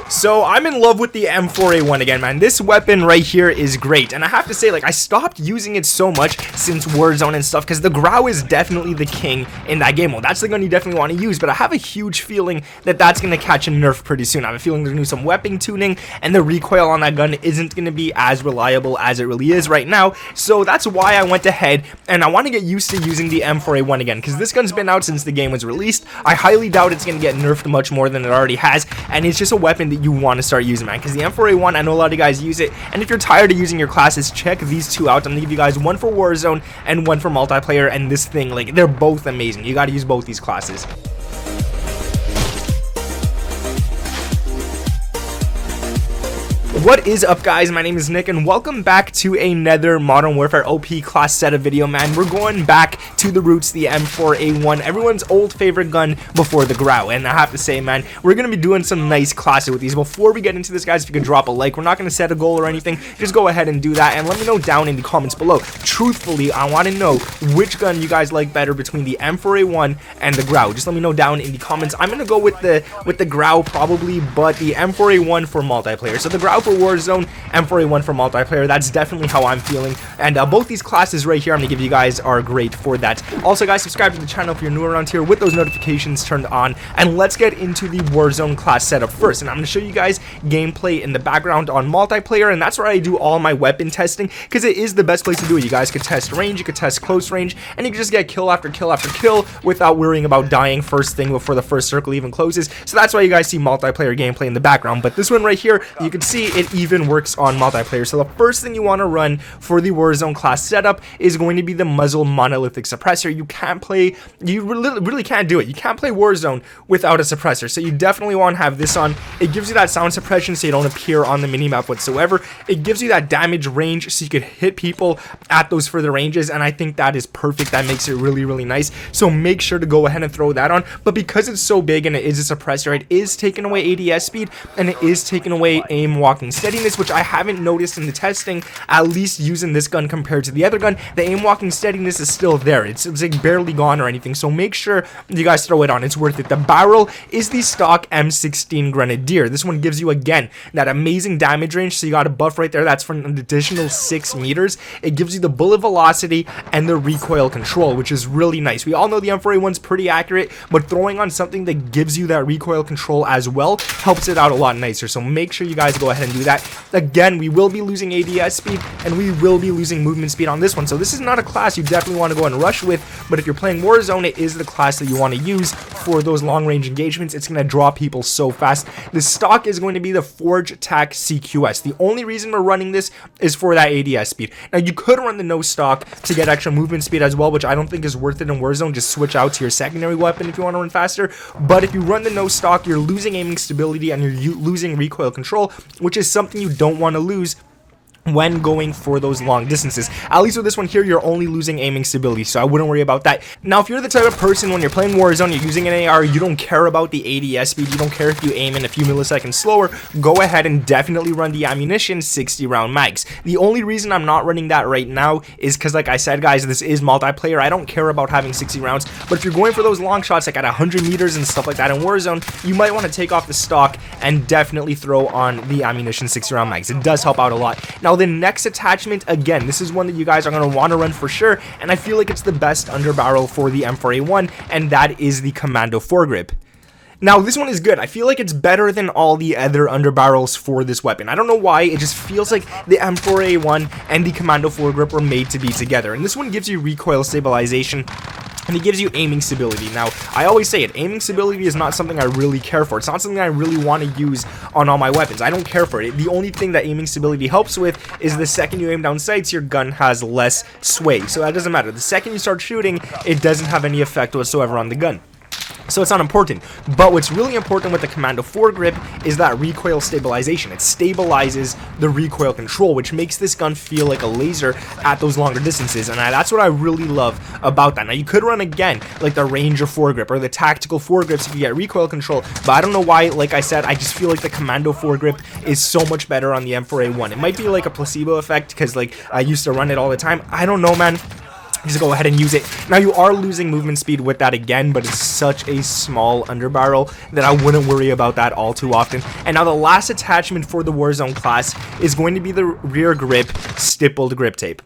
So I'm in love with the M4A1 again, man. This weapon right here is great, and I have to say, like, I stopped using it so much since Warzone and stuff, because the Grau is definitely the king in that game mode. That's the gun you definitely want to use, but I have a huge feeling that that's going to catch a nerf pretty soon. I have a feeling they're going to do some weapon tuning, and the recoil on that gun isn't going to be as reliable as it really is right now, so that's why I went ahead, and I want to get used to using the M4A1 again, because this gun's been out since the game was released. I highly doubt it's going to get nerfed much more than it already has, and it's just a weapon that you want to start using, man, because the M4A1, I know a lot of you guys use it, and if you're tired of using your classes, check these two out. I'm gonna give you guys one for Warzone and one for multiplayer, and this thing, like, they're both amazing. You got to use both these classes. What is up, guys? My name is Nick, and welcome back to another Modern Warfare OP class setup video, man. We're going back to the roots, the M4A1, everyone's old favorite gun before the Grau, and I have to say, man, we're going to be doing some nice classes with these. Before we get into this, guys, if you could drop a like, we're not going to set a goal or anything, just go ahead and do that, and let me know down in the comments below. Truthfully, I want to know which gun you guys like better between the M4A1 and the Grau. Just let me know down in the comments. I'm going to go with the Grau probably, but the M4A1 for multiplayer. So the Grau for Warzone, M4A1 for multiplayer. That's definitely how I'm feeling, and both these classes right here I'm gonna give you guys are great for that. Also, guys, subscribe to the channel if you're new around here with those notifications turned on, and let's get into the Warzone class setup first. And I'm gonna show you guys gameplay in the background on multiplayer, and that's where I do all my weapon testing, because it is the best place to do it. You guys could test range, you could test close range, and you can just get kill after kill after kill without worrying about dying first thing before the first circle even closes. So that's why you guys see multiplayer gameplay in the background. But this one right here, you can see it even works on multiplayer. So the first thing you want to run for the Warzone class setup is going to be the muzzle monolithic suppressor. You can't play, you really can't do it. You can't play Warzone without a suppressor. So you definitely want to have this on. It gives you that sound suppression so you don't appear on the minimap whatsoever. It gives you that damage range so you could hit people at those further ranges, and I think that is perfect. That makes it really, really nice. So make sure to go ahead and throw that on. But because it's so big and it is a suppressor, it is taking away ADS speed, and it is taking away aim walking steadiness, which I haven't noticed in the testing, at least using this gun compared to the other gun. The aim walking steadiness is still there. It's like barely gone or anything, so make sure you guys throw it on. It's worth it. The barrel is the stock M16 Grenadier. This one gives you, again, that amazing damage range, so you got a buff right there. That's for an additional 6 meters. It gives you the bullet velocity and the recoil control, which is really nice. We all know the M4A1's pretty accurate, but throwing on something that gives you that recoil control as well helps it out a lot nicer, so make sure you guys go ahead and do that. Again, we will be losing ADS speed, and we will be losing movement speed on this one, so this is not a class you definitely want to go and rush with, but if you're playing Warzone, it is the class that you want to use for those long-range engagements. It's going to draw people so fast. The stock is going to be the Forge Tac CQS. The only reason we're running this is for that ADS speed. Now, you could run the no stock to get extra movement speed as well, which I don't think is worth it in Warzone. Just switch out to your secondary weapon if you want to run faster, but if you run the no stock, you're losing aiming stability and you're losing recoil control, which is something you don't want to lose when going for those long distances. At least with this one here, you're only losing aiming stability, so I wouldn't worry about that. Now, if you're the type of person when you're playing Warzone, you're using an AR, you don't care about the ADS speed, you don't care if you aim in a few milliseconds slower, go ahead and definitely run the ammunition 60 round mags. The only reason I'm not running that right now is because, like I said, guys, this is multiplayer. I don't care about having 60 rounds, but if you're going for those long shots like at 100 meters and stuff like that in Warzone, you might want to take off the stock and definitely throw on the ammunition 60 round mags. It does help out a lot. Now, the next attachment, again, this is one that you guys are going to want to run for sure, and I feel like it's the best underbarrel for the M4A1, and that is the Commando foregrip. Now, this one is good. I feel like it's better than all the other underbarrels for this weapon. I don't know why, it just feels like the M4A1 and the Commando foregrip were made to be together, and this one gives you recoil stabilization, and it gives you aiming stability. Now, I always say it, aiming stability is not something I really care for. It's not something I really want to use on all my weapons. I don't care for it. The only thing that aiming stability helps with is the second you aim down sights, your gun has less sway. So that doesn't matter. The second you start shooting, it doesn't have any effect whatsoever on the gun. So it's not important. But what's really important with the Commando foregrip is that recoil stabilization. It stabilizes the recoil control, which makes this gun feel like a laser at those longer distances, and that's what I really love about that. Now, you could run, again, like the Ranger foregrip or the tactical foregrips if you get recoil control, but I don't know why. Like I said, I just feel like the Commando foregrip is so much better on the M4A1. It might be like a placebo effect because, like, I used to run it all the time. I don't know, man. just go ahead and use it. Now you are losing movement speed with that again, but it's such a small underbarrel that I wouldn't worry about that all too often. And now the last attachment for the Warzone class is going to be the rear grip stippled grip tape.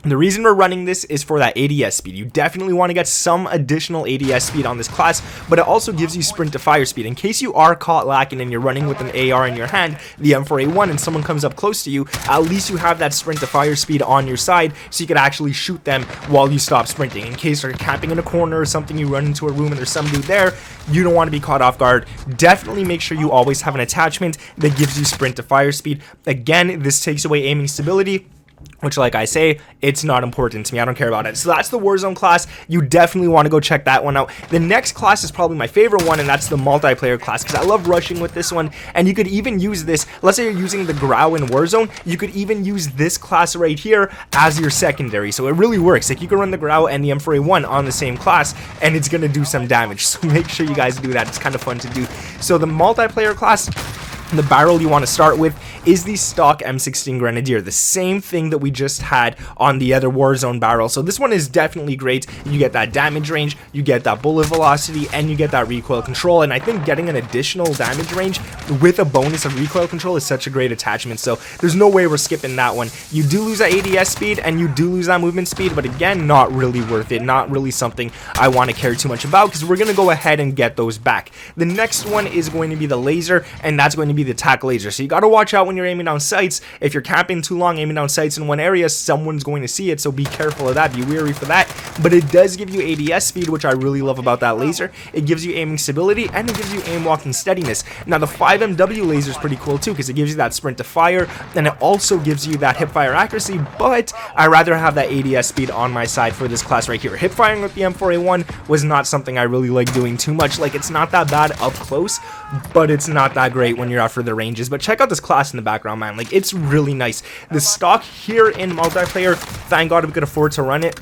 The reason we're running this is for that ADS speed. You definitely want to get some additional ADS speed on this class, but it also gives you sprint to fire speed. In case you are caught lacking and you're running with an AR in your hand, the M4A1, and someone comes up close to you, at least you have that sprint to fire speed on your side, so you could actually shoot them while you stop sprinting. In case you're camping in a corner or something, you run into a room and there's some dude there, you don't want to be caught off guard. Definitely make sure you always have an attachment that gives you sprint to fire speed. Again, this takes away aiming stability, which, like I say, it's not important to me. I don't care about it. So that's the Warzone class. You definitely want to go check that one out. The next class is probably my favorite one, and that's the multiplayer class, because I love rushing with this one. And you could even use this, let's say you're using the Grau in Warzone, you could even use this class right here as your secondary. So it really works. Like, you can run the Grau and the M4A1 on the same class, and it's going to do some damage. So make sure you guys do that. It's kind of fun to do. So the multiplayer class, the barrel you want to start with is the stock M16 Grenadier, the same thing that we just had on the other Warzone barrel. So this one is definitely great. You get that damage range, you get that bullet velocity, and you get that recoil control. And I think getting an additional damage range with a bonus of recoil control is such a great attachment. So there's no way we're skipping that one. You do lose that ADS speed and you do lose that movement speed, but again, not really worth it. Not really something I want to care too much about, because we're going to go ahead and get those back. The next one is going to be the laser, and that's going to be the tac laser. So you got to watch out when you're aiming down sights. If you're camping too long aiming down sights in one area, someone's going to see it, so be careful of that. Be wary for that. But it does give you ADS speed, which I really love about that laser. It gives you aiming stability, and it gives you aim walking steadiness. Now the 5MW laser is pretty cool too, because it gives you that sprint to fire, and it also gives you that hip fire accuracy, but I rather have that ADS speed on my side for this class right here. Hip firing with the M4A1 was not something I really like doing too much. Like, it's not that bad up close, but it's not that great when you're after the ranges. But check out this class in the background, man. Like, it's really nice. The stock here in multiplayer, thank God we could afford to run it,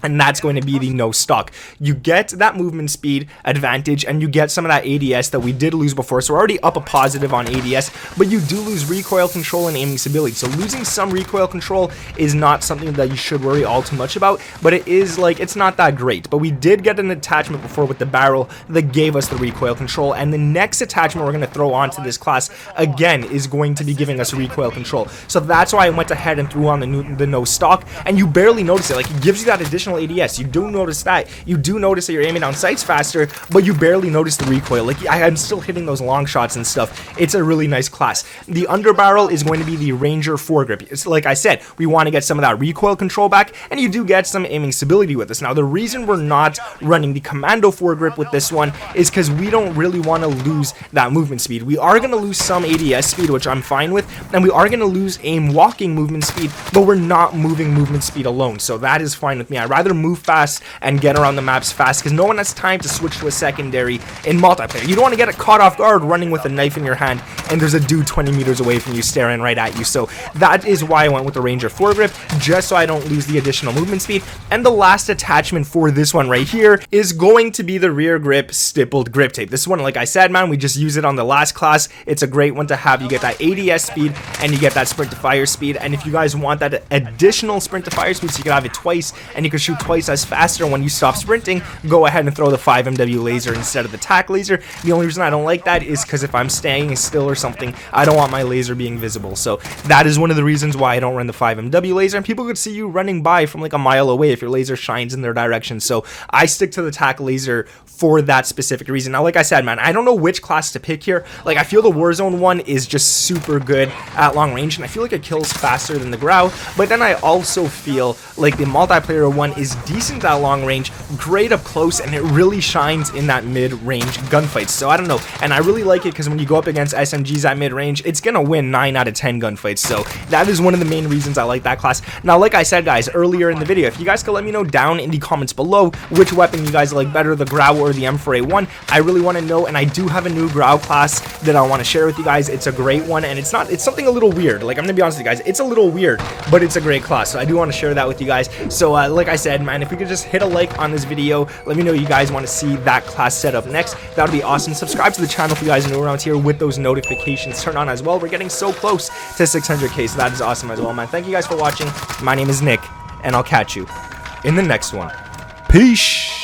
and that's going to be the no stock. You get that movement speed advantage, and you get some of that ADS that we did lose before. So we're already up a positive on ADS, but you do lose recoil control and aiming stability. So losing some recoil control is not something that you should worry all too much about, but it is, like, it's not that great. But we did get an attachment before with the barrel that gave us the recoil control, and the next attachment we're going to throw onto this class again is going to be giving us recoil control. So that's why I went ahead and threw on the no stock, and you barely notice it. Like, it gives you that additional ADS. You do notice that. You do notice that you're aiming down sights faster, but you barely notice the recoil. Like, I'm still hitting those long shots and stuff. It's a really nice class. The underbarrel is going to be the Ranger foregrip. It's like I said, we want to get some of that recoil control back, and you do get some aiming stability with this. Now, the reason we're not running the Commando foregrip with this one is because we don't really want to lose that movement speed. We are going to lose some ADS speed, which I'm fine with, and we are going to lose aim walking movement speed, but we're not moving movement speed alone, so that is fine with me. I'd rather move fast and get around the maps fast, because no one has time to switch to a secondary in multiplayer. You don't want to get caught off guard running with a knife in your hand and there's a dude 20 meters away from you staring right at you. So that is why I went with the Ranger foregrip, just so I don't lose the additional movement speed. And the last attachment for this one right here is going to be the rear grip stippled grip tape. This one, like I said, man, we just use it on the last class. It's a great one to have. You get that ADS speed and you get that sprint to fire speed, and if you guys want that additional sprint to fire speed, so you can have it twice and you can shoot twice as faster when you stop sprinting, go ahead and throw the 5MW laser instead of the tac laser. The only reason I don't like that is because if I'm staying still or something, I don't want my laser being visible. So that is one of the reasons why I don't run the 5MW laser, and people could see you running by from like a mile away if your laser shines in their direction. So I stick to the tac laser for that specific reason. Now, like I said, man, I don't know which class to pick here. Like, I feel the Warzone one is just super good at long range, and I feel like it kills faster than the Grau, but then I also feel like the multiplayer one is decent at long range, great up close, and it really shines in that mid-range gunfights. So I don't know, and I really like it because when you go up against SMGs at mid-range, it's gonna win 9 out of 10 gunfights. So that is one of the main reasons I like that class. Now, like I said, guys, earlier in the video, if you guys could let me know down in the comments below which weapon you guys like better, the Grau or the M4A1, I really want to know. And I do have a new Grau class that I want to share with you guys. It's a great one, and it's something a little weird. Like, I'm gonna be honest with you guys, it's a little weird, but it's a great class, so I do want to share that with you guys. So like I said, man, if we could just hit a like on this video, let me know you guys want to see that class set up next. That would be awesome. Subscribe to the channel if you guys are new around here with those notifications turned on as well. We're getting so close to 600K, so that is awesome as well, man. Thank you guys for watching. My name is Nick, and I'll catch you in the next one. Peace.